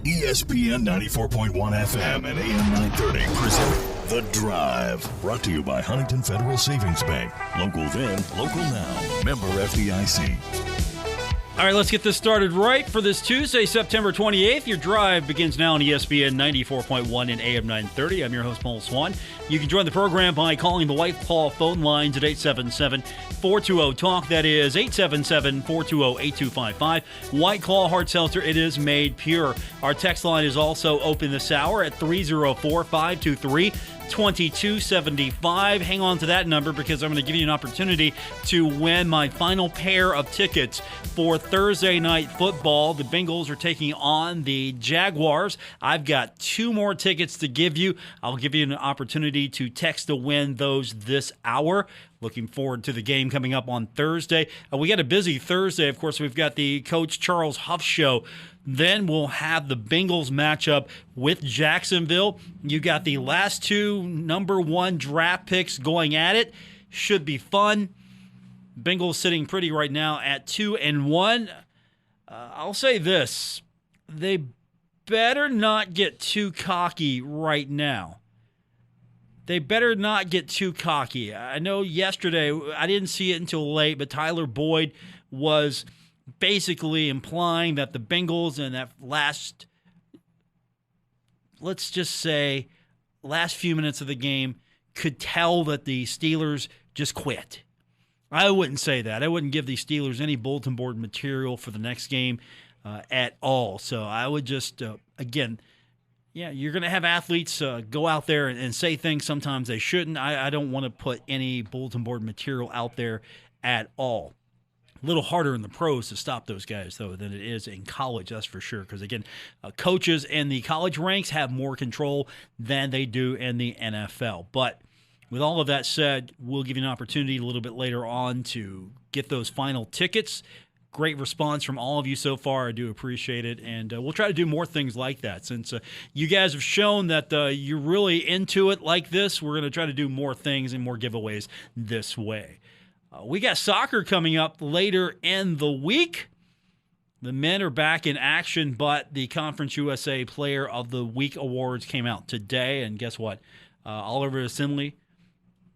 ESPN 94.1 FM and AM 930 present The Drive. Brought to you by Huntington Federal Savings Bank. Local then, local now. Member FDIC. All right, let's get this started right for this Tuesday, September 28th. Your drive begins now on ESPN 94.1 and AM 930. I'm your host, Paul Swann. You can join the program by calling the White Claw phone lines at 877-420-TALK. That is 877-420-8255. White Claw Hard Seltzer, it is made pure. Our text line is also open this hour at 304-523-2275. Hang on to that number because I'm going to give you an opportunity to win my final pair of tickets for Thursday night football. The Bengals are taking on the Jaguars. I've got 2 more tickets to give you. I'll give you an opportunity to text to win those this hour. Looking forward to the game coming up on Thursday. We got a busy Thursday. Of course, we've got the Coach Charles Huff show. Then we'll have the Bengals matchup with Jacksonville. You got the last 2 number 1 draft picks going at it. Should be fun. Bengals sitting pretty right now at 2-1. I'll say this. They better not get too cocky right now. They better not get too cocky. I know yesterday, I didn't see it until late, but Tyler Boyd was basically implying that the Bengals in that last, let's just say, last few minutes of the game could tell that the Steelers just quit. I wouldn't say that. I wouldn't give the Steelers any bulletin board material for the next game at all. So I would just, again, yeah, you're going to have athletes go out there and say things sometimes they shouldn't. I don't want to put any bulletin board material out there at all. A little harder in the pros to stop those guys, though, than it is in college, that's for sure. Because, again, coaches in the college ranks have more control than they do in the NFL. But with all of that said, we'll give you an opportunity a little bit later on to get those final tickets. Great response from all of you so far. I do appreciate it. And we'll try to do more things like that. Since you guys have shown that you're really into it like this, we're going to try to do more things and more giveaways this way. We got soccer coming up later in the week. The men are back in action, but the Conference USA Player of the Week awards came out today. And guess what? Oliver Assembly,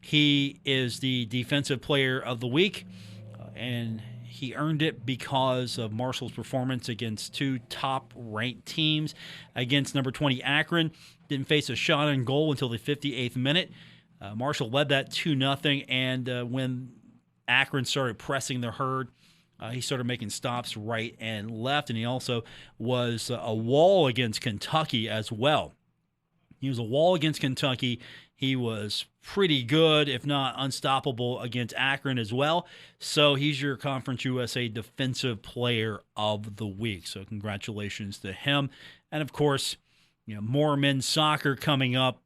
he is the Defensive Player of the Week. And he earned it because of Marshall's performance against 2 top-ranked teams. Against number 20 Akron, didn't face a shot on goal until the 58th minute. Marshall led that 2-0, and when Akron started pressing the herd, he started making stops right and left, and he also was a wall against Kentucky as well. He was a wall against Kentucky. He was pretty good, if not unstoppable, against Akron as well. So he's your Conference USA Defensive Player of the Week. So congratulations to him. And, of course, more men's soccer coming up.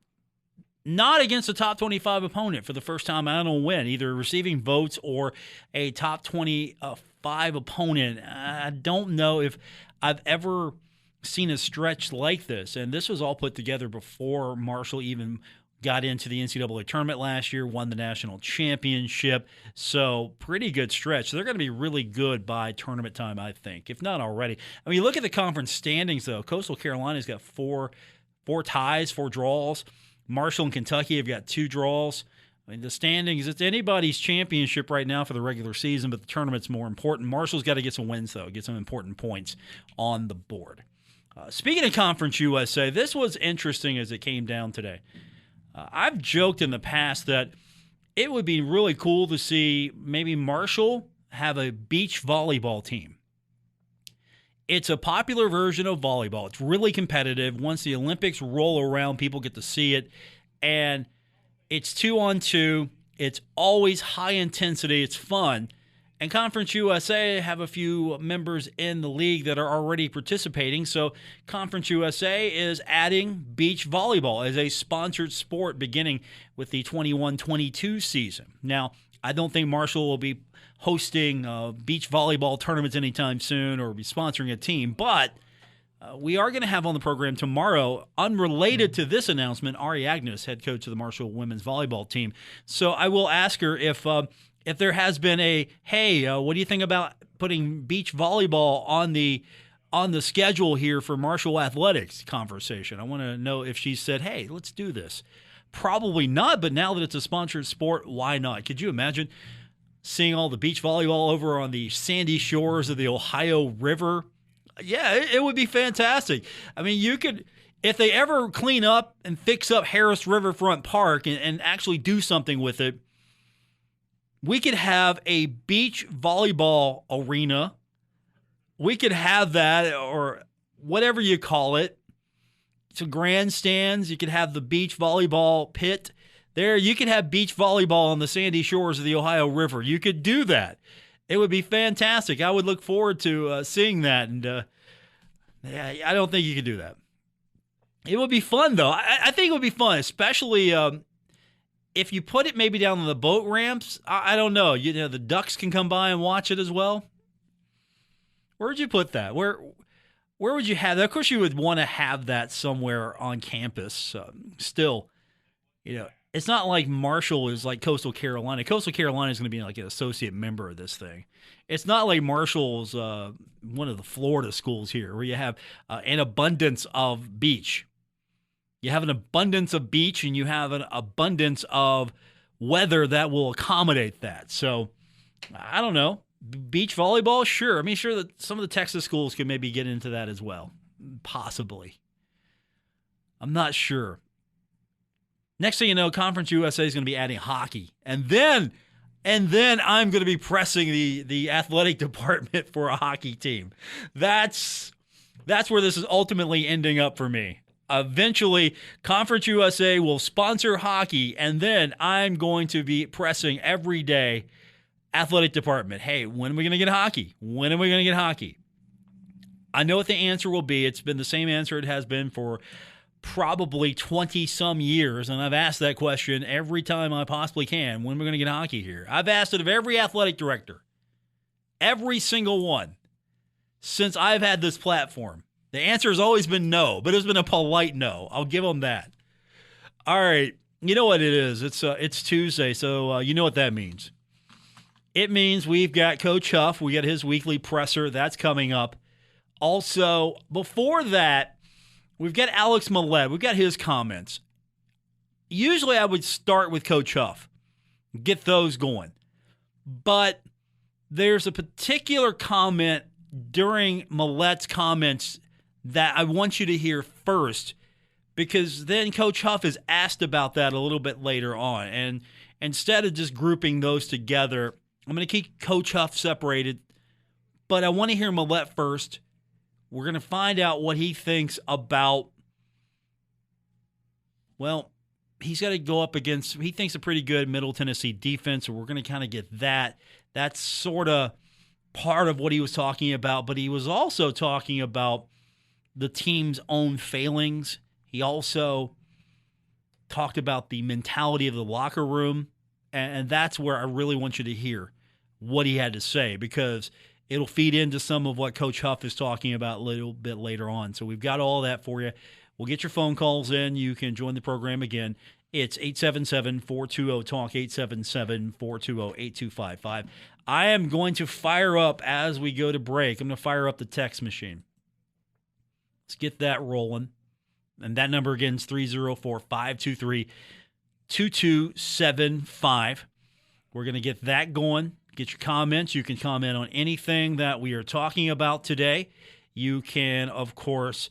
Not against a top 25 opponent for the first time. I don't win, either receiving votes or a top 25 opponent. I don't know if I've ever seen a stretch like this. And this was all put together before Marshall even got into the NCAA tournament last year, won the national championship. So pretty good stretch. So they're going to be really good by tournament time, I think, if not already. I mean, you look at the conference standings, though. Coastal Carolina's got four ties, 4 draws. Marshall and Kentucky have got 2 draws. I mean, the standings, it's anybody's championship right now for the regular season, but the tournament's more important. Marshall's got to get some wins, though, get some important points on the board. Speaking of Conference USA, this was interesting as it came down today. I've joked in the past that it would be really cool to see maybe Marshall have a beach volleyball team. It's a popular version of volleyball. It's really competitive. Once the Olympics roll around, people get to see it. And it's 2-on-2. It's always high intensity. It's fun. And Conference USA have a few members in the league that are already participating. So Conference USA is adding beach volleyball as a sponsored sport beginning with the 21-22 season. Now, I don't think Marshall will be hosting beach volleyball tournaments anytime soon or be sponsoring a team, but we are going to have on the program tomorrow, unrelated to this announcement, Ari Agnes, head coach of the Marshall women's volleyball team. So I will ask her if there has been a, hey, what do you think about putting beach volleyball on the on the schedule here for Marshall Athletics conversation. I want to know if she said, hey, let's do this. Probably not, but now that it's a sponsored sport, why not? Could you imagine seeing all the beach volleyball over on the sandy shores of the Ohio River? Yeah, it would be fantastic. I mean, you could, if they ever clean up and fix up Harris Riverfront Park and actually do something with it, we could have a beach volleyball arena. We could have that, or whatever you call it. Some grandstands. You could have the beach volleyball pit there. You could have beach volleyball on the sandy shores of the Ohio River. You could do that. It would be fantastic. I would look forward to seeing that. And I don't think you could do that. It would be fun, though. I think it would be fun, especially if you put it maybe down on the boat ramps. I don't know. You know, the ducks can come by and watch it as well. Where would you put that? Where would you have that? Of course, you would want to have that somewhere on campus. Still, you know, it's not like Marshall is like Coastal Carolina. Coastal Carolina is going to be like an associate member of this thing. It's not like Marshall's one of the Florida schools here, where you have an abundance of beach. You have an abundance of beach, and you have an abundance of weather that will accommodate that. So, I don't know. Beach volleyball? Sure. I mean, sure that some of the Texas schools could maybe get into that as well. Possibly. I'm not sure. Next thing you know, Conference USA is going to be adding hockey. And then I'm going to be pressing the athletic department for a hockey team. That's where this is ultimately ending up for me. Eventually, Conference USA will sponsor hockey, and then I'm going to be pressing every day athletic department. Hey, when are we going to get hockey? When are we going to get hockey? I know what the answer will be. It's been the same answer it has been for probably 20-some years, and I've asked that question every time I possibly can. When are we going to get hockey here? I've asked it of every athletic director, every single one, since I've had this platform. The answer has always been no, but it's been a polite no. I'll give them that. All right, you know what it is. It's Tuesday, so you know what that means. It means we've got Coach Huff. We got his weekly presser. That's coming up. Also, before that, we've got Alex Millett. We've got his comments. Usually I would start with Coach Huff, get those going. But there's a particular comment during Millett's comments that I want you to hear first, because then Coach Huff is asked about that a little bit later on. And instead of just grouping those together, I'm going to keep Coach Huff separated, but I want to hear Millett first. We're going to find out what he thinks about, well, he's got to go up against, he thinks a pretty good Middle Tennessee defense, so we're going to kind of get that. That's sort of part of what he was talking about, but he was also talking about the team's own failings. He also talked about the mentality of the locker room, and that's where I really want you to hear what he had to say, because it'll feed into some of what Coach Huff is talking about a little bit later on. So we've got all that for you. We'll get your phone calls in. You can join the program again. It's 877-420-TALK, 877-420-8255. I am going to fire up as we go to break. I'm going to fire up the text machine. Let's get that rolling. And that number again is 304-523-2275. We're going to get that going. Get your comments. You can comment on anything that we are talking about today. You can, of course,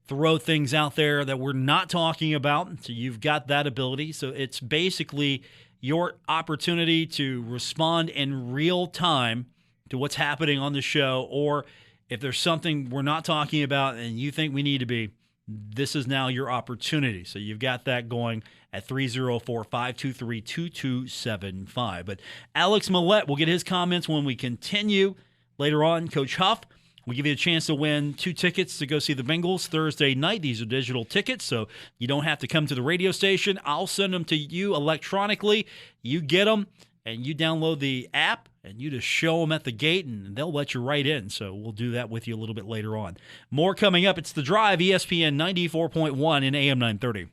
throw things out there that we're not talking about. So you've got that ability. So it's basically your opportunity to respond in real time to what's happening on the show, or if there's something we're not talking about and you think we need to be, this is now your opportunity. So you've got that going at 304-523-2275. But Alex Millett will get his comments when we continue later on. Coach Huff will give you a chance to win 2 tickets to go see the Bengals Thursday night. These are digital tickets, so you don't have to come to the radio station. I'll send them to you electronically. You get them, and you download the app, and you just show them at the gate, and they'll let you right in. So we'll do that with you a little bit later on. More coming up. It's The Drive, ESPN 94.1 and AM 930.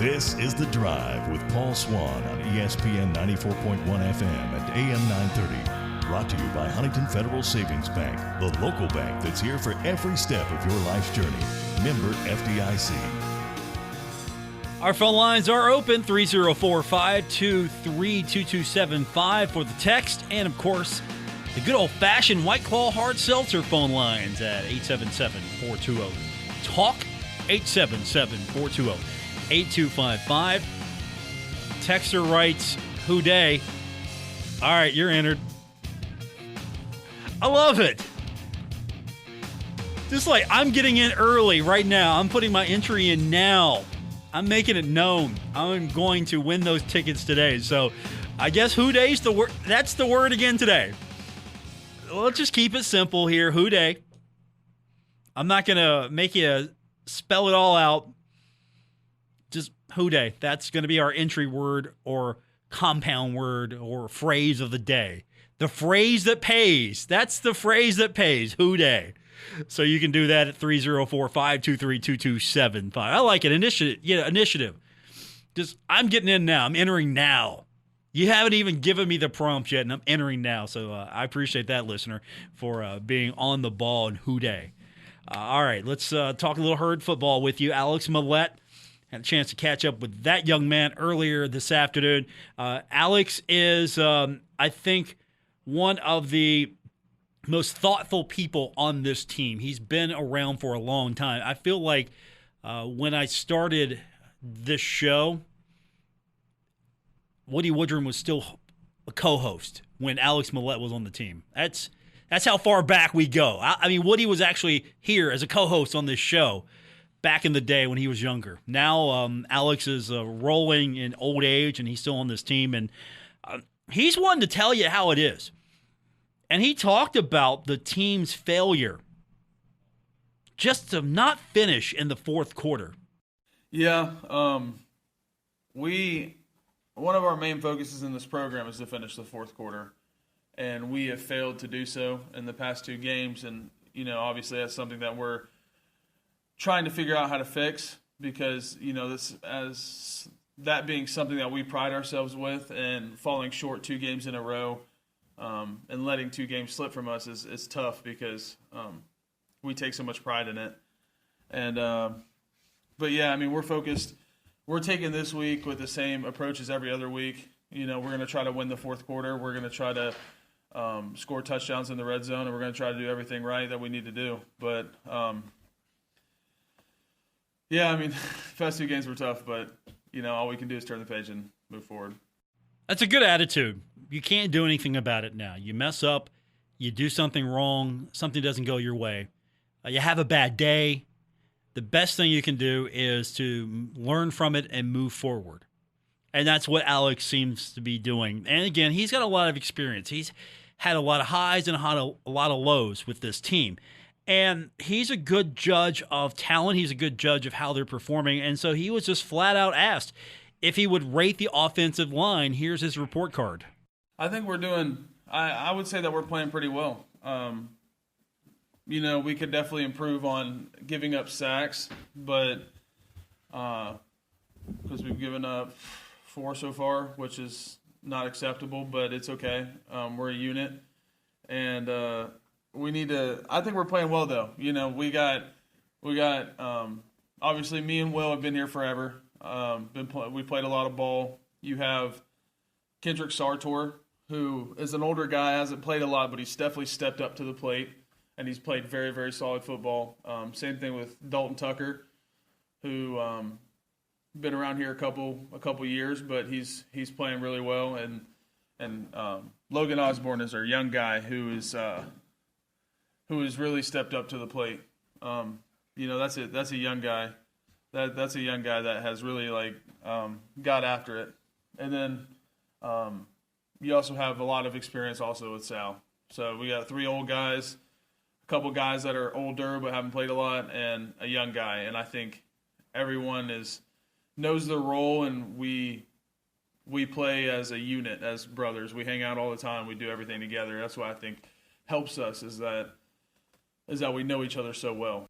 This is The Drive with Paul Swann on ESPN 94.1 FM and AM 930. Brought to you by Huntington Federal Savings Bank, the local bank that's here for every step of your life's journey. Member FDIC. Our phone lines are open, 304-523-2275 for the text, and of course, the good old-fashioned White Claw Hard Seltzer phone lines at 877-420-TALK, 877-420-8255. Texter writes, "Who day?" All right, you're entered. I love it. Just like I'm getting in early right now. I'm putting my entry in now. I'm making it known. I'm going to win those tickets today. So I guess who day's the word. That's the word again today. Let's just keep it simple here. Who day. I'm not going to make you spell it all out. Just who day. That's going to be our entry word or compound word or phrase of the day. The phrase that pays. That's the phrase that pays. Who day. So you can do that at 304-523-2275. I like it. Initiative. Just, I'm getting in now. I'm entering now. You haven't even given me the prompt yet, and I'm entering now. So I appreciate that, listener, for being on the ball in Who Day. All right, let's talk a little herd football with you. Alex Millett had a chance to catch up with that young man earlier this afternoon. Alex is, I think, one of the most thoughtful people on this team. He's been around for a long time. I feel like when I started this show, Woody Woodrum was still a co-host when Alex Millett was on the team. That's how far back we go. I mean, Woody was actually here as a co-host on this show back in the day when he was younger. Now Alex is rolling in old age, and he's still on this team. And he's one to tell you how it is. And he talked about the team's failure just to not finish in the fourth quarter. Yeah, one of our main focuses in this program is to finish the fourth quarter, and we have failed to do so in the past two games. And obviously that's something that we're trying to figure out how to fix, because this, as that being something that we pride ourselves with, and falling short two games in a row. And letting two games slip from us is tough, because we take so much pride in it. And but yeah, I mean, we're focused. We're taking this week with the same approach as every other week. We're going to try to win the fourth quarter. We're going to try to score touchdowns in the red zone, and we're going to try to do everything right that we need to do. But yeah, I mean, the past two games were tough, but all we can do is turn the page and move forward. That's a good attitude. You can't do anything about it now. You mess up, you do something wrong, something doesn't go your way. You have a bad day. The best thing you can do is to learn from it and move forward. And that's what Alex seems to be doing. And again, he's got a lot of experience. He's had a lot of highs and a lot of lows with this team. And he's a good judge of talent. He's a good judge of how they're performing. And so he was just flat out asked if he would rate the offensive line. Here's his report card. I think we're doing – I would say that we're playing pretty well. We could definitely improve on giving up sacks, but because we've given up 4 so far, which is not acceptable, but it's okay. We're a unit, and we need to – I think we're playing well, though. We got obviously me and Will have been here forever. We played a lot of ball. You have Kendrick Sartor, who is an older guy, hasn't played a lot, but he's definitely stepped up to the plate, and he's played very, very solid football. Same thing with Dalton Tucker, who been around here a couple years, but he's playing really well. And Logan Osborne is our young guy who has really stepped up to the plate. That's a young guy. That's a young guy that has really got after it. And then you also have a lot of experience also with Sal. So we got 3 old guys, a couple guys that are older but haven't played a lot, and a young guy. And I think everyone knows their role, and we play as a unit, as brothers. We hang out all the time. We do everything together. That's what I think helps us is that we know each other so well.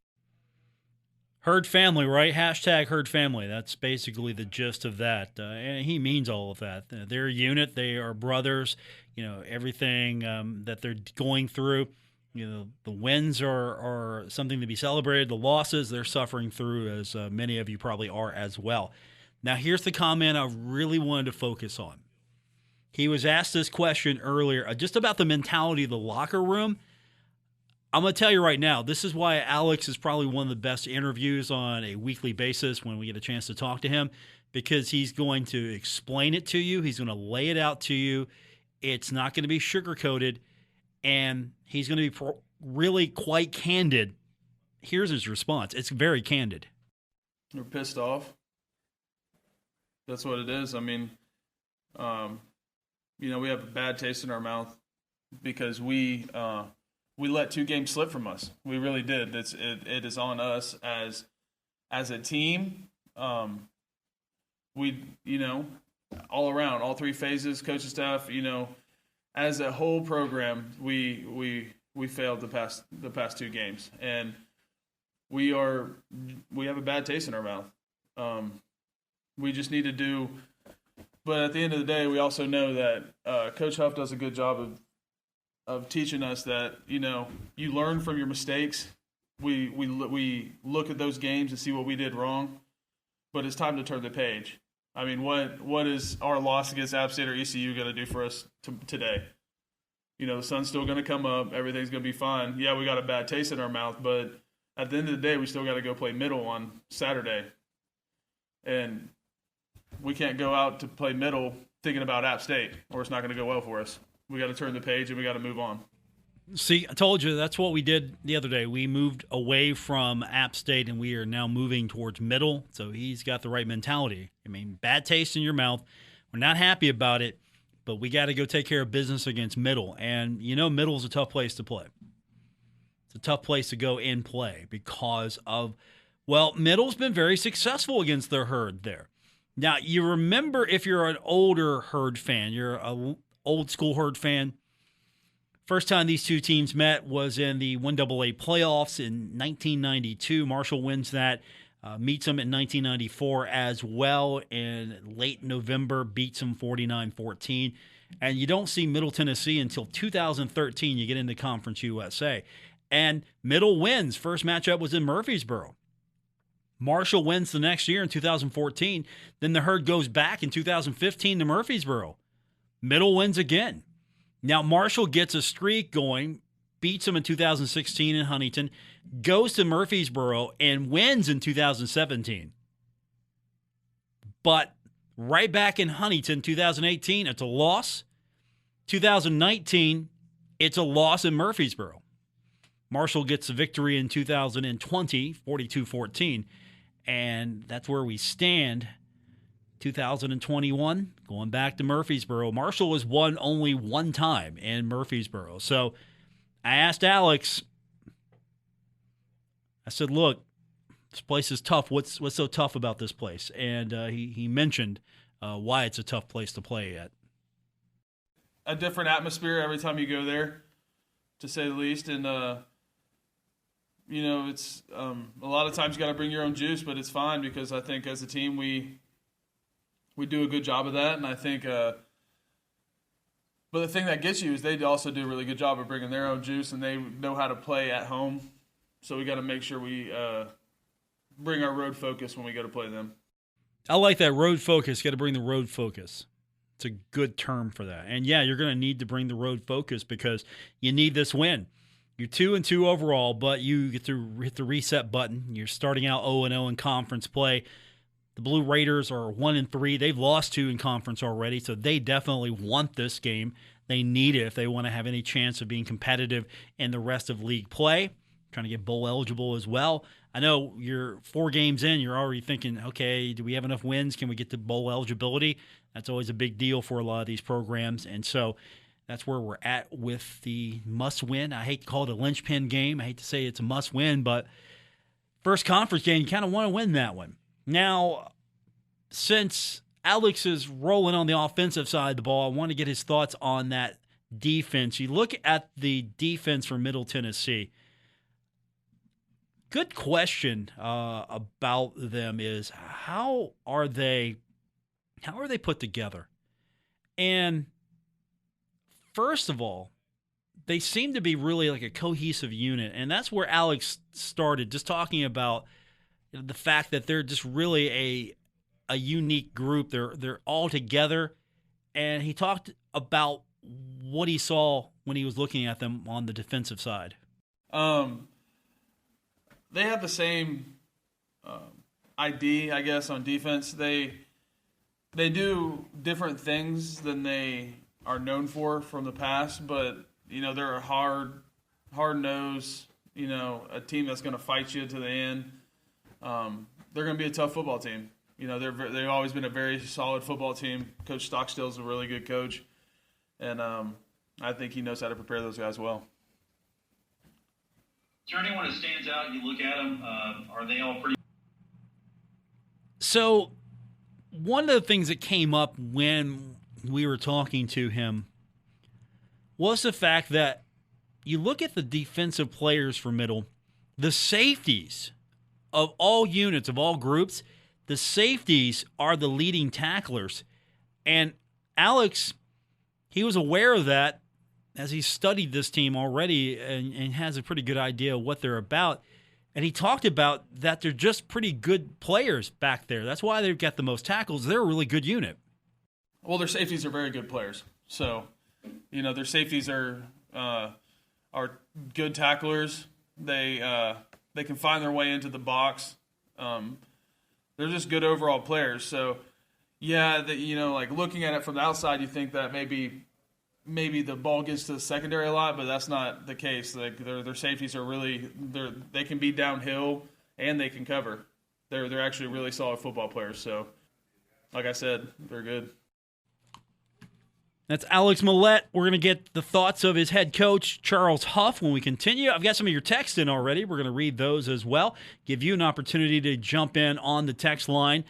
Herd family, right? Hashtag herd family. That's basically the gist of that. And he means all of that. They're a unit. They are brothers. Everything that they're going through, the wins are something to be celebrated. The losses they're suffering through, as many of you probably are as well. Now, here's the comment I really wanted to focus on. He was asked this question earlier just about the mentality of the locker room. I'm going to tell you right now, this is why Alex is probably one of the best interviews on a weekly basis when we get a chance to talk to him, because he's going to explain it to you. He's going to lay it out to you. It's not going to be sugar-coated, and he's going to be really quite candid. Here's his response. It's very candid. We're pissed off. That's what it is. I mean, we have a bad taste in our mouth because we let 2 games slip from us. We really did. It is on us as a team. We all around, all 3 phases, coaching staff. As a whole program, we failed the past 2 games, and we have a bad taste in our mouth. We just need to do. But at the end of the day, we also know that Coach Huff does a good job of teaching us that, you learn from your mistakes. We look at those games and see what we did wrong, but it's time to turn the page. I mean, what is our loss against App State or ECU going to do for us today? The sun's still going to come up. Everything's going to be fine. Yeah, we got a bad taste in our mouth, but at the end of the day, we still got to go play Middle on Saturday. And we can't go out to play Middle thinking about App State, or it's not going to go well for us. We got to turn the page and we got to move on. See, I told you that's what we did the other day. We moved away from App State and we are now moving towards Middle. So he's got the right mentality. I mean, bad taste in your mouth. We're not happy about it, but we got to go take care of business against Middle. And Middle's a tough place to play. It's a tough place to go and play because of, Middle's been very successful against their herd there. Now, you remember, if you're an older herd fan, you're an old school herd fan, first time these 2 teams met was in the 1AA playoffs in 1992. Marshall wins that, meets them in 1994 as well, in late November, beats them 49-14. And you don't see Middle Tennessee until 2013. You get into Conference USA. And Middle wins. First matchup was in Murfreesboro. Marshall wins the next year in 2014. Then the herd goes back in 2015 to Murfreesboro. Middle wins again. Now Marshall gets a streak going, beats them in 2016 in Huntington, goes to Murfreesboro, and wins in 2017. But right back in Huntington, 2018, it's a loss. 2019, it's a loss in Murfreesboro. Marshall gets a victory in 2020, 42-14. And that's where we stand. 2021, going back to Murfreesboro. Marshall has won only 1 time in Murfreesboro. So I asked Alex, I said, look, this place is tough. What's so tough about this place? And he mentioned why it's a tough place to play at. A different atmosphere every time you go there, to say the least. And, it's a lot of times you got to bring your own juice, but it's fine because I think as a team we do a good job of that. And I think but the thing that gets you is they also do a really good job of bringing their own juice, and they know how to play at home. So we got to make sure we bring our road focus when we go to play them. I like that, road focus. Got to bring the road focus. It's a good term for that. And, yeah, you're going to need to bring the road focus because you need this win. You're 2-2 overall, but you get to hit the reset button. You're starting out 0-0 in conference play. The Blue Raiders are 1-3. They've lost 2 in conference already, so they definitely want this game. They need it if they want to have any chance of being competitive in the rest of league play. Trying to get bowl eligible as well. I know you're 4 games in, you're already thinking, okay, do we have enough wins? Can we get to bowl eligibility? That's always a big deal for a lot of these programs. And so that's where we're at with the must-win. I hate to call it a linchpin game. I hate to say it's a must-win, but first conference game, you kind of want to win that one. Now, since Alex is rolling on the offensive side of the ball, I want to get his thoughts on that defense. You look at the defense for Middle Tennessee. good question about them is how are they put together? And first of all, they seem to be really like a cohesive unit, and that's where Alex started, just talking about the fact that they're just really a unique group. They're all together, and he talked about what he saw when he was looking at them on the defensive side. They have the same ID, I guess, on defense. They do different things than they are known for from the past, but they're a hard-nosed, a team that's going to fight you to the end. They're going to be a tough football team. They've always been a very solid football team. Coach Stockstill's a really good coach, and I think he knows how to prepare those guys well. Is there anyone that stands out? You look at them, are they all pretty? So one of the things that came up when we were talking to him was the fact that you look at the defensive players for middle, the safeties of all units, of all groups, the safeties are the leading tacklers. And Alex, he was aware of that as he studied this team already and has a pretty good idea of what they're about. And he talked about that they're just pretty good players back there. That's why they've got the most tackles. They're a really good unit. Well, their safeties are very good players. So, their safeties are good tacklers. They can find their way into the box. They're just good overall players. So, yeah, looking at it from the outside, you think that maybe the ball gets to the secondary a lot, but that's not the case. Like their safeties are really they can be downhill and they can cover. They're actually really solid football players. So, like I said, they're good. That's Alex Millette. We're going to get the thoughts of his head coach, Charles Huff, when we continue. I've got some of your texts in already. We're going to read those as well. Give you an opportunity to jump in on the text line.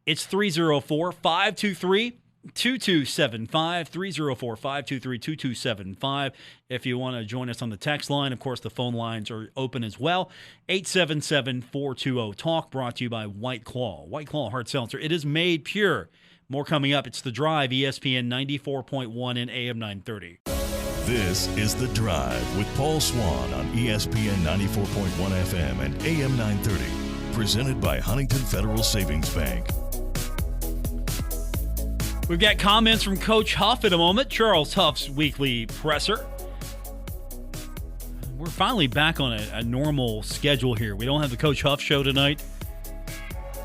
It's 304-523-2275, 304-523-2275. If you want to join us on the text line, of course, the phone lines are open as well. 877-420-TALK, brought to you by White Claw. White Claw Hard Seltzer. It is made pure. More coming up. It's The Drive, ESPN 94.1 and AM 930. This is The Drive with Paul Swann on ESPN 94.1 FM and AM 930. Presented by Huntington Federal Savings Bank. We've got comments from Coach Huff in a moment. Charles Huff's weekly presser. We're finally back on a normal schedule here. We don't have the Coach Huff show tonight.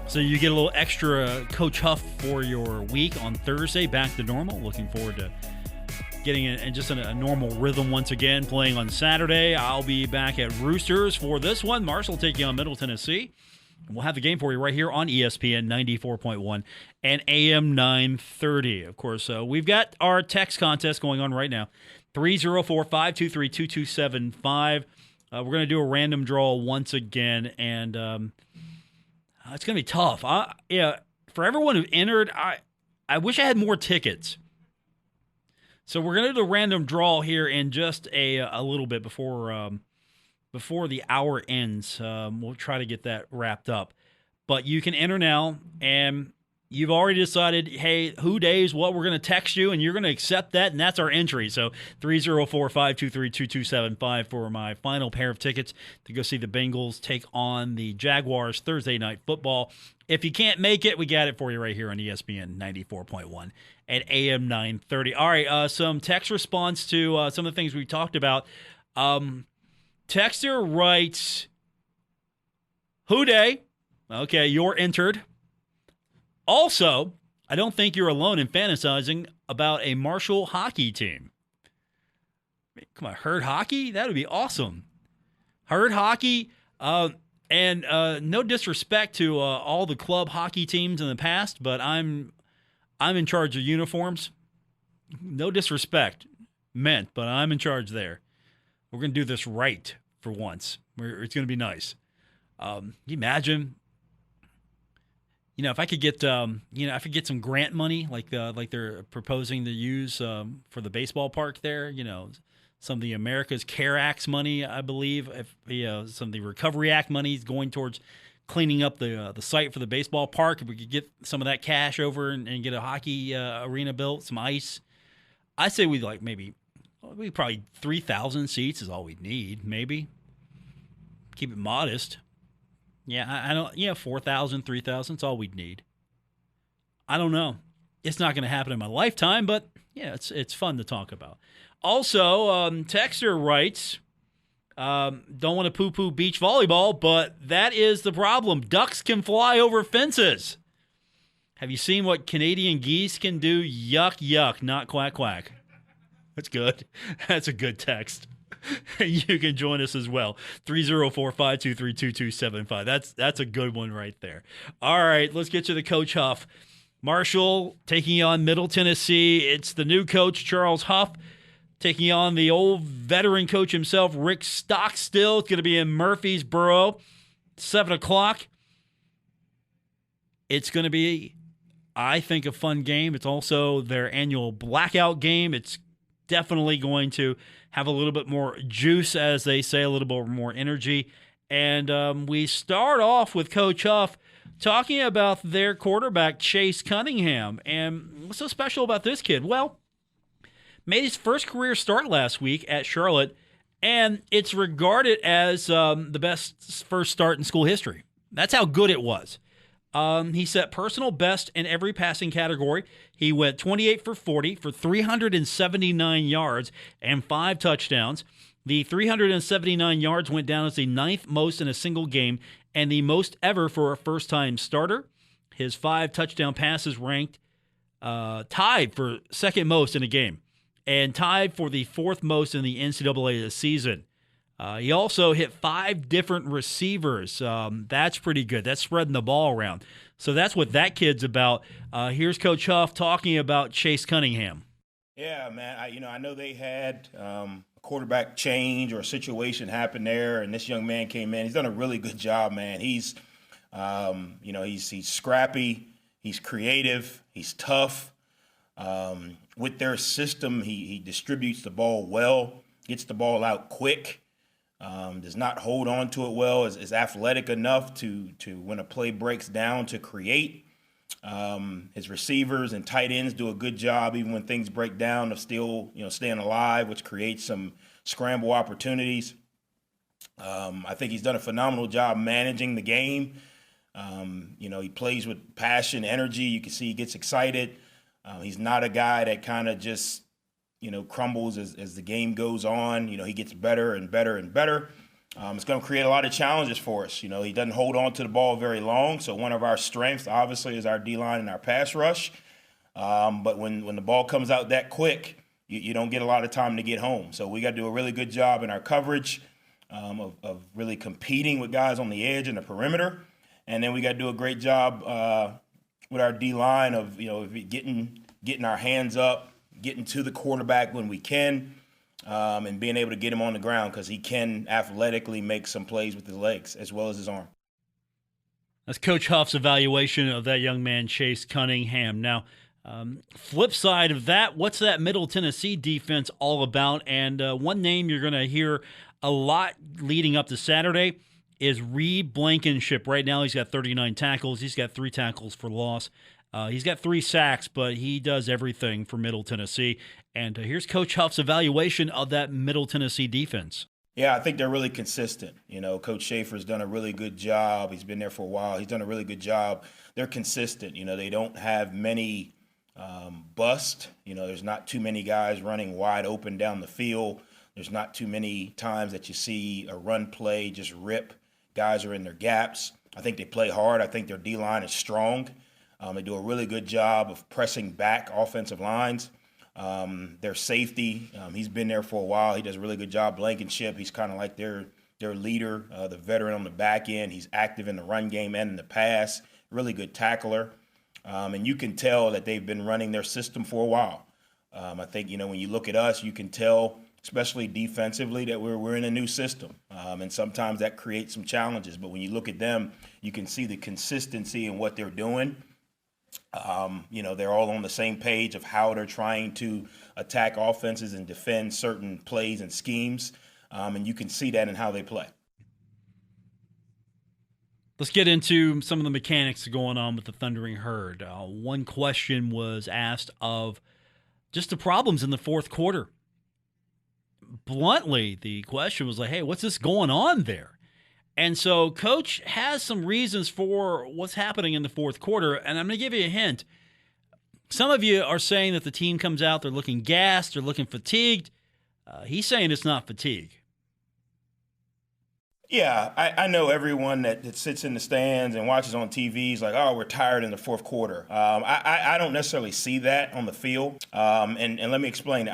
So you get a little extra Coach Huff for your week on Thursday, back to normal. Looking forward to getting in just a normal rhythm once again, playing on Saturday. I'll be back at Roosters for this one. Marshall taking on Middle Tennessee. We'll have the game for you right here on ESPN 94.1 and AM 930. Of course, we've got our text contest going on right now. 304-523-2275. We're going to do a random draw once again, and it's going to be tough. For everyone who entered, I wish I had more tickets. So we're going to do a random draw here in just a little bit before the hour ends. We'll try to get that wrapped up. But you can enter now, and you've already decided, hey, who days what we're going to text you, and you're going to accept that, and that's our entry. So 304-523-2275 for my final pair of tickets to go see the Bengals take on the Jaguars Thursday Night Football. If you can't make it, we got it for you right here on ESPN 94.1 at AM 930. All right, some text response to some of the things we talked about. Texter writes, who day? Okay, you're entered. Also, I don't think you're alone in fantasizing about a Marshall hockey team. Come on, Herd Hockey? That would be awesome. Herd Hockey, and no disrespect to all the club hockey teams in the past, but I'm in charge of uniforms. No disrespect meant, but I'm in charge there. We're going to do this right for once. It's going to be nice. Can you imagine? If I could get, if I could get some grant money like they're proposing to use for the baseball park there, some of the America's Care Act's money, I believe. If some of the Recovery Act money is going towards cleaning up the site for the baseball park. If we could get some of that cash over and get a hockey arena built, some ice, I say we probably 3,000 seats is all we need. Maybe keep it modest. Yeah, I don't. Yeah, 4,000, 3,000 is all we'd need. I don't know. It's not going to happen in my lifetime, but yeah, it's fun to talk about. Also, Texter writes, don't want to poo-poo beach volleyball, but that is the problem. Ducks can fly over fences. Have you seen what Canadian geese can do? Yuck, yuck, not quack, quack. That's good. That's a good text. You can join us as well. 304-523-2275. That's a good one right there. All right, let's get to the Coach Huff. Marshall taking on Middle Tennessee. It's the new coach, Charles Huff, taking on the old veteran coach himself, Rick Stockstill. It's going to be in Murfreesboro, 7 o'clock. It's going to be, I think, a fun game. It's also their annual blackout game. It's definitely going to have a little bit more juice, as they say, a little bit more energy. And we start off with Coach Huff talking about their quarterback, Chase Cunningham. And what's so special about this kid? Well, made his first career start last week at Charlotte, and it's regarded as the best first start in school history. That's how good it was. He set personal best in every passing category. He went 28 for 40 for 379 yards and 5 touchdowns. The 379 yards went down as the 9th most in a single game and the most ever for a first-time starter. His 5 touchdown passes ranked tied for second most in a game and tied for the 4th most in the NCAA this season. He also hit 5 different receivers. That's pretty good. That's spreading the ball around. So that's what that kid's about. Here's Coach Huff talking about Chase Cunningham. Yeah, man. I know they had a quarterback change or a situation happen there, and this young man came in. He's done a really good job, man. He's scrappy. He's creative. He's tough. With their system, he distributes the ball well, gets the ball out quick. Does not hold on to it well, is athletic enough to when a play breaks down to create. His receivers and tight ends do a good job even when things break down of still staying alive, which creates some scramble opportunities. I think he's done a phenomenal job managing the game. He plays with passion, energy. You can see he gets excited. He's not a guy that kind of just crumbles as the game goes on. He gets better and better and better. It's going to create a lot of challenges for us. He doesn't hold on to the ball very long. So one of our strengths, obviously, is our D-line and our pass rush. But when the ball comes out that quick, you don't get a lot of time to get home. So we got to do a really good job in our coverage of really competing with guys on the edge and the perimeter. And then we got to do a great job with our D-line of getting our hands up, getting to the quarterback when we can, and being able to get him on the ground because he can athletically make some plays with his legs as well as his arm. That's Coach Huff's evaluation of that young man, Chase Cunningham. Now, flip side of that, what's that Middle Tennessee defense all about? And one name you're going to hear a lot leading up to Saturday is Reed Blankenship. Right now he's got 39 tackles. He's got 3 tackles for loss. He's got 3 sacks, but he does everything for Middle Tennessee. And here's Coach Huff's evaluation of that Middle Tennessee defense. Yeah, I think they're really consistent. Coach Schaefer's done a really good job. He's been there for a while. He's done a really good job. They're consistent. They don't have many bust. There's not too many guys running wide open down the field. There's not too many times that you see a run play just rip. Guys are in their gaps. I think they play hard. I think their D-line is strong. They do a really good job of pressing back offensive lines. Their safety, he's been there for a while. He does a really good job. Blankenship, he's kind of like their leader, the veteran on the back end. He's active in the run game and in the pass. Really good tackler. And you can tell that they've been running their system for a while. I think, when you look at us, you can tell, especially defensively, that we're in a new system. And sometimes that creates some challenges. But when you look at them, you can see the consistency in what they're doing. They're all on the same page of how they're trying to attack offenses and defend certain plays and schemes. And you can see that in how they play. Let's get into some of the mechanics going on with the Thundering Herd. One question was asked of just the problems in the fourth quarter. Bluntly, the question was like, hey, what's this going on there? And so Coach has some reasons for what's happening in the fourth quarter, and I'm going to give you a hint. Some of you are saying that the team comes out, they're looking gassed, they're looking fatigued. He's saying it's not fatigue. Yeah, I know everyone that sits in the stands and watches on TV is like, oh, we're tired in the fourth quarter. I don't necessarily see that on the field. And let me explain.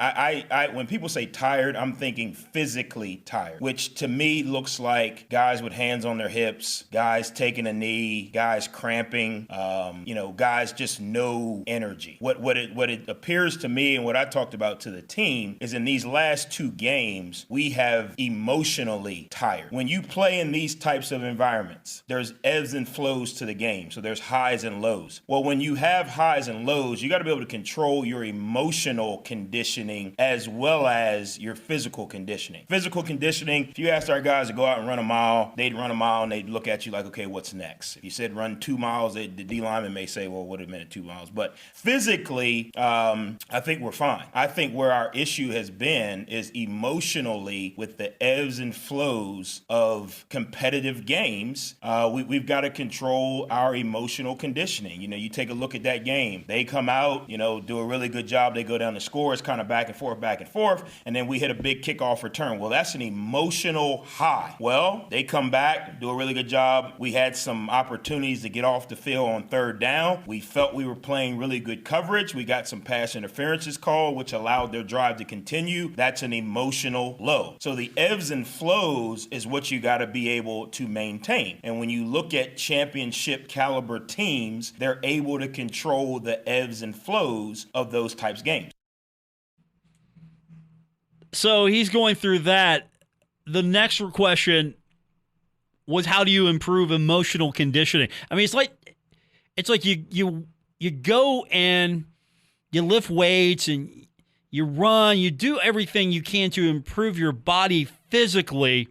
When people say tired, I'm thinking physically tired, which to me looks like guys with hands on their hips, guys taking a knee, guys cramping, guys just no energy. What it appears to me and what I talked about to the team is in these last two games, we have emotionally tired. When you play in these types of environments, there's ebbs and flows to the game. So there's highs and lows. Well, when you have highs and lows, you got to be able to control your emotional conditioning as well as your physical conditioning. Physical conditioning, if you asked our guys to go out and run a mile, they'd run a mile and they'd look at you like, okay, what's next? If you said run 2 miles, the D lineman may say, well, what a minute, 2 miles. But physically, I think we're fine. I think where our issue has been is emotionally with the ebbs and flows of competitive games. We've got to control our emotional conditioning. You take a look at that game. They come out, do a really good job. They go down the score. It's kind of back and forth. And then we hit a big kickoff return. Well, that's an emotional high. Well, they come back, do a really good job. We had some opportunities to get off the field on third down. We felt we were playing really good coverage. We got some pass interferences called, which allowed their drive to continue. That's an emotional low. So the ebbs and flows is what you got to be able to maintain. And when you look at championship caliber teams, they're able to control the ebbs and flows of those types of games. So he's going through that. The next question was, how do you improve emotional conditioning? I mean, it's like you go and you lift weights and you run, you do everything you can to improve your body physically.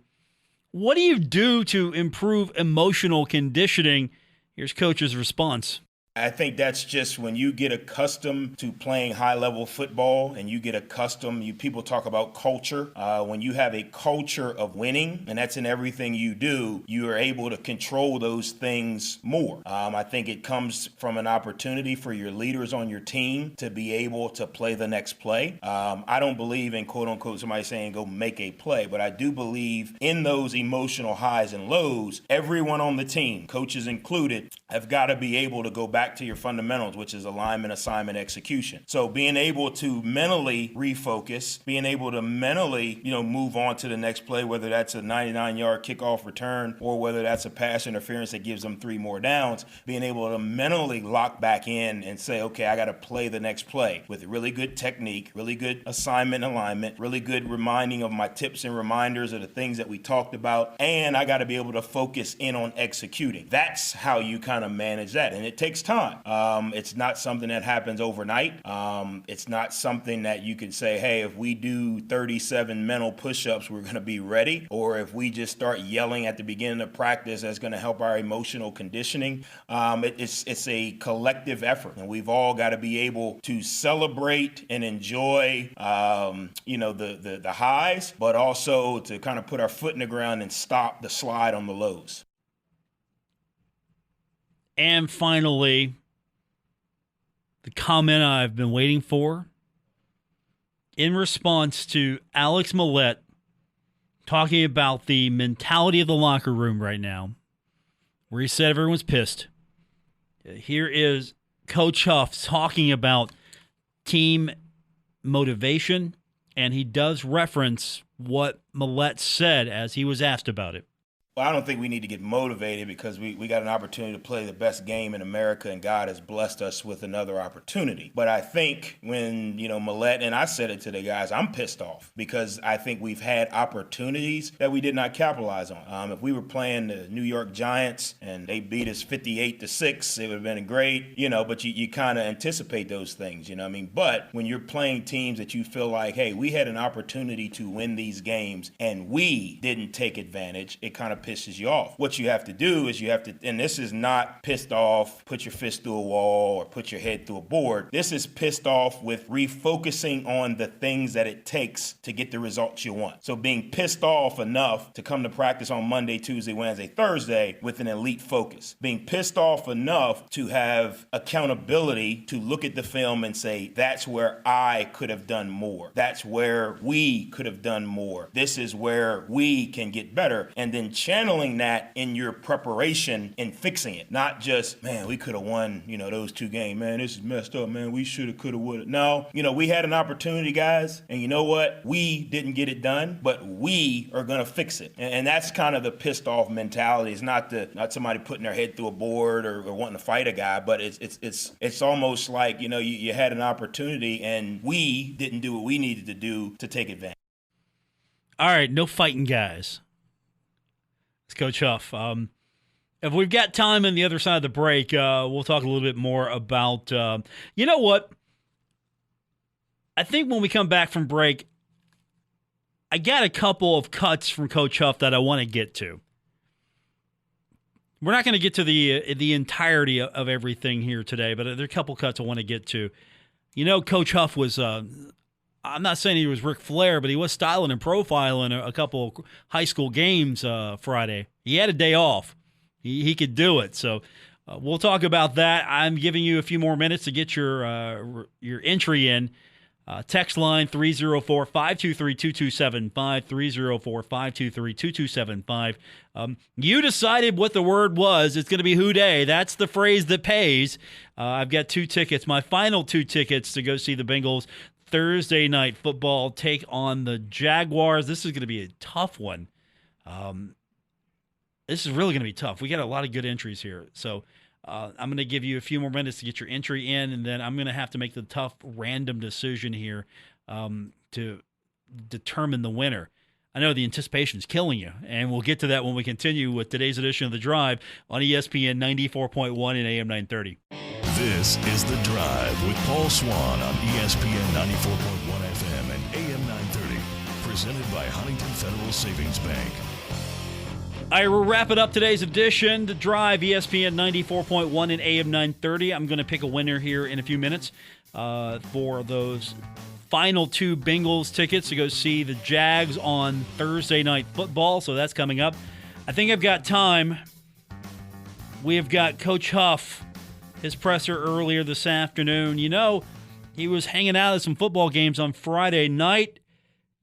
What do you do to improve emotional conditioning? Here's Coach's response. I think that's just when you get accustomed to playing high-level football and you get accustomed, people talk about culture. When you have a culture of winning, and that's in everything you do, you are able to control those things more. I think it comes from an opportunity for your leaders on your team to be able to play the next play. I don't believe in, quote-unquote, somebody saying go make a play, but I do believe in those emotional highs and lows. Everyone on the team, coaches included, have got to be able to go back to your fundamentals, which is alignment, assignment, execution. So being able to mentally refocus, being able to mentally, move on to the next play, whether that's a 99-yard kickoff return or whether that's a pass interference that gives them 3 more downs, being able to mentally lock back in and say, okay, I got to play the next play with really good technique, really good assignment, alignment, really good reminding of my tips and reminders of the things that we talked about, and I got to be able to focus in on executing. That's how you kind of manage that, and it takes time. It's not something that happens overnight. It's not something that you can say, hey, if we do 37 mental push-ups, we're going to be ready. Or if we just start yelling at the beginning of practice, that's going to help our emotional conditioning. It's a collective effort, and we've all got to be able to celebrate and enjoy, the highs, but also to kind of put our foot in the ground and stop the slide on the lows. And finally, the comment I've been waiting for, in response to Alex Millett talking about the mentality of the locker room right now, where he said everyone's pissed. Here is Coach Huff talking about team motivation, and he does reference what Millett said as he was asked about it. Well, I don't think we need to get motivated because we got an opportunity to play the best game in America, and God has blessed us with another opportunity. But I think when, Millett, and I said it to the guys, I'm pissed off because I think we've had opportunities that we did not capitalize on. If we were playing the New York Giants and they beat us 58-6, it would have been great, but you kind of anticipate those things, But when you're playing teams that you feel like, hey, we had an opportunity to win these games and we didn't take advantage, it kind of pisses you off. What you have to do is and this is not pissed off, put your fist through a wall or put your head through a board. This is pissed off with refocusing on the things that it takes to get the results you want. So being pissed off enough to come to practice on Monday, Tuesday, Wednesday, Thursday with an elite focus. Being pissed off enough to have accountability to look at the film and say, that's where I could have done more. That's where we could have done more. This is where we can get better. And then channeling that in your preparation and fixing it. Not just, man, we could have won, those 2 games. Man, this is messed up, man. We should have, could have, would have. No, we had an opportunity, guys. And you know what? We didn't get it done, but we are going to fix it. And that's kind of the pissed off mentality. It's not somebody putting their head through a board or wanting to fight a guy, but it's almost like, you had an opportunity and we didn't do what we needed to do to take advantage. All right, no fighting guys. It's Coach Huff. If we've got time on the other side of the break, we'll talk a little bit more about, you know what? I think when we come back from break, I got a couple of cuts from Coach Huff that I want to get to. We're not going to get to the entirety of everything here today, but there are a couple cuts I want to get to. Coach Huff was, I'm not saying he was Ric Flair, but he was styling and profiling a couple high school games Friday. He had a day off. He could do it. So we'll talk about that. I'm giving you a few more minutes to get your entry in. Text line 304-523-2275, 304-523-2275. You decided what the word was. It's going to be hooday. That's the phrase that pays. I've got 2 tickets, my final 2 tickets to go see the Bengals Thursday night football take on the Jaguars. This is going to be a tough one. This is really going to be tough. We got a lot of good entries here. So I'm going to give you a few more minutes to get your entry in, and then I'm going to have to make the tough random decision here to determine the winner. I know the anticipation is killing you, and we'll get to that when we continue with today's edition of The Drive on ESPN 94.1 and AM 930. This is The Drive with Paul Swann on ESPN 94.1 FM and AM 930. Presented by Huntington Federal Savings Bank. All right, we're wrapping up today's edition, The Drive, ESPN 94.1 and AM 930. I'm going to pick a winner here in a few minutes for those final 2 Bengals tickets to go see the Jags on Thursday night football. So that's coming up. I think I've got time. We have got Coach Huff, his presser earlier this afternoon. He was hanging out at some football games on Friday night.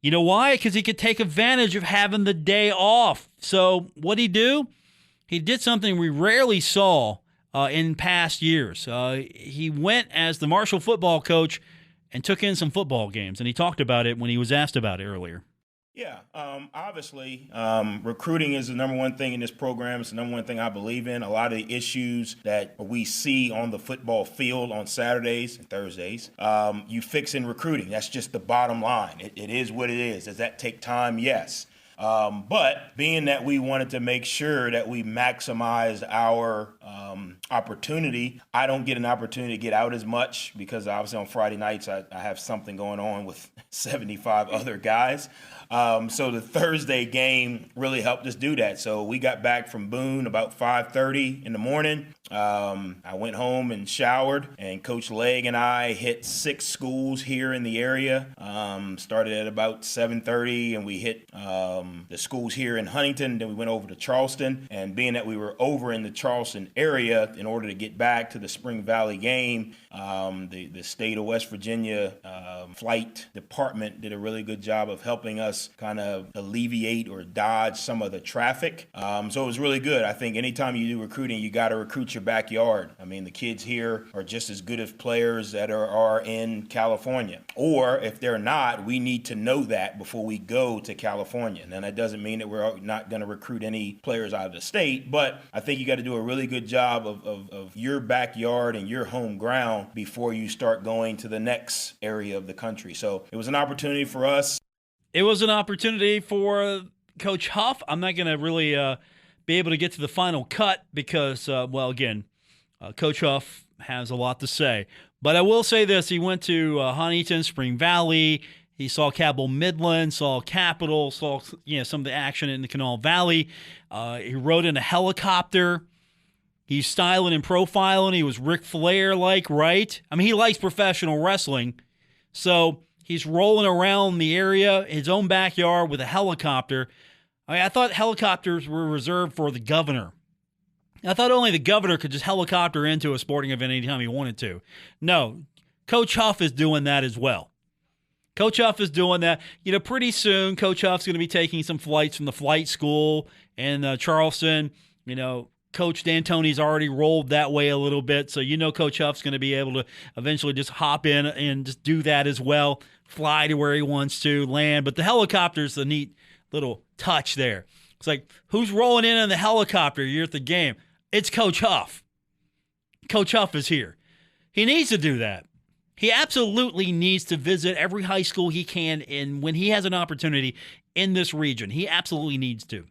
You know why? Because he could take advantage of having the day off. So what'd he do? He did something we rarely saw in past years. He went as the Marshall football coach and took in some football games, and he talked about it when he was asked about it earlier. Yeah, obviously, recruiting is the number one thing in this program. It's the number one thing I believe in. A lot of the issues that we see on the football field on Saturdays and Thursdays, you fix in recruiting. That's just the bottom line. It is what it is. Does that take time? Yes. But being that we wanted to make sure that we maximize our opportunity, I don't get an opportunity to get out as much because obviously on Friday nights I have something going on with 75 other guys. So the Thursday game really helped us do that. So we got back from Boone about 5:30 in the morning. I went home and showered, and Coach Legg and I hit 6 schools here in the area. Started at about 7:30, and we hit the schools here in Huntington. Then we went over to Charleston, and being that we were over in the Charleston area, in order to get back to the Spring Valley game, the state of West Virginia flight department did a really good job of helping us us kind of alleviate or dodge some of the traffic. So it was really good. I think anytime you do recruiting, you got to recruit your backyard. I mean, the kids here are just as good as players that are in California. Or if they're not, we need to know that before we go to California. And that doesn't mean that we're not going to recruit any players out of the state, but I think you got to do a really good job of your backyard and your home ground before you start going to the next area of the country. So it was an opportunity for us. It was an opportunity for Coach Huff. I'm not going to really be able to get to the final cut because, Coach Huff has a lot to say. But I will say this. He went to Huntington, Spring Valley. He saw Cabell Midland, saw Capitol, saw some of the action in the Kanawha Valley. He rode in a helicopter. He's styling and profiling. He was Ric Flair-like, right? I mean, he likes professional wrestling. So he's rolling around the area, his own backyard with a helicopter. I thought helicopters were reserved for the governor. I thought only the governor could just helicopter into a sporting event anytime he wanted to. No, Coach Huff is doing that as well. Coach Huff is doing that. Pretty soon, Coach Huff's going to be taking some flights from the flight school in Charleston. Coach D'Antoni's already rolled that way a little bit, so Coach Huff's going to be able to eventually just hop in and just do that as well, fly to where he wants to, land. But the helicopter's the neat little touch there. It's like, who's rolling in the helicopter? You're at the game. It's Coach Huff. Coach Huff is here. He needs to do that. He absolutely needs to visit every high school he can, and when he has an opportunity in this region, he absolutely needs to.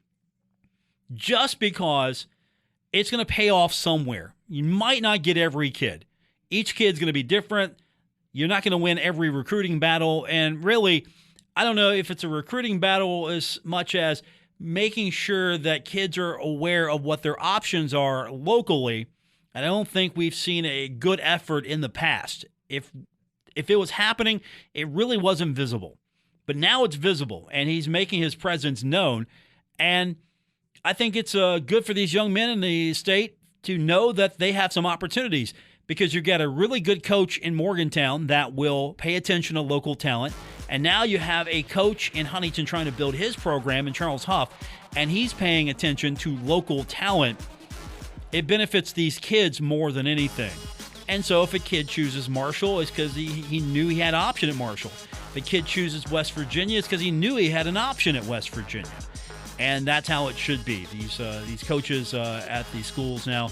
Just because it's going to pay off somewhere. You might not get every kid. Each kid's going to be different. You're not going to win every recruiting battle, and really, I don't know if it's a recruiting battle as much as making sure that kids are aware of what their options are locally. And I don't think we've seen a good effort in the past. If it was happening, it really wasn't visible. But now it's visible, and he's making his presence known. And I think it's good for these young men in the state to know that they have some opportunities, because you got a really good coach in Morgantown that will pay attention to local talent. And now you have a coach in Huntington trying to build his program in Charles Huff, and he's paying attention to local talent. It benefits these kids more than anything. And so if a kid chooses Marshall, it's because he knew he had an option at Marshall. If a kid chooses West Virginia, it's because he knew he had an option at West Virginia. And that's how it should be. These coaches at these schools now,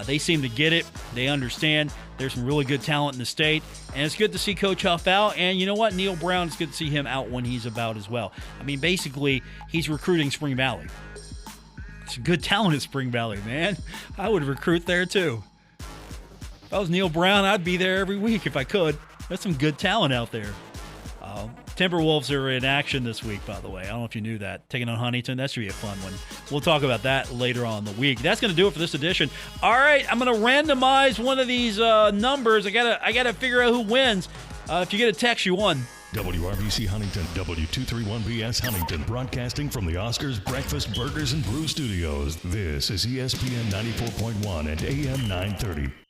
they seem to get it. They understand there's some really good talent in the state. And it's good to see Coach Huff out. And you know what? Neil Brown, it's good to see him out when he's about as well. I mean, basically, he's recruiting Spring Valley. It's good talent in Spring Valley, man. I would recruit there too. If I was Neil Brown, I'd be there every week if I could. There's some good talent out there. Timberwolves are in action this week, by the way. I don't know if you knew that. Taking on Huntington. That should be a fun one. We'll talk about that later on in the week. That's going to do it for this edition. All right, I'm going to randomize one of these numbers. I gotta figure out who wins. If you get a text, you won. WRBC Huntington, W231BS Huntington, broadcasting from the Oscars Breakfast Burgers and Brew Studios. This is ESPN 94.1 at AM 930.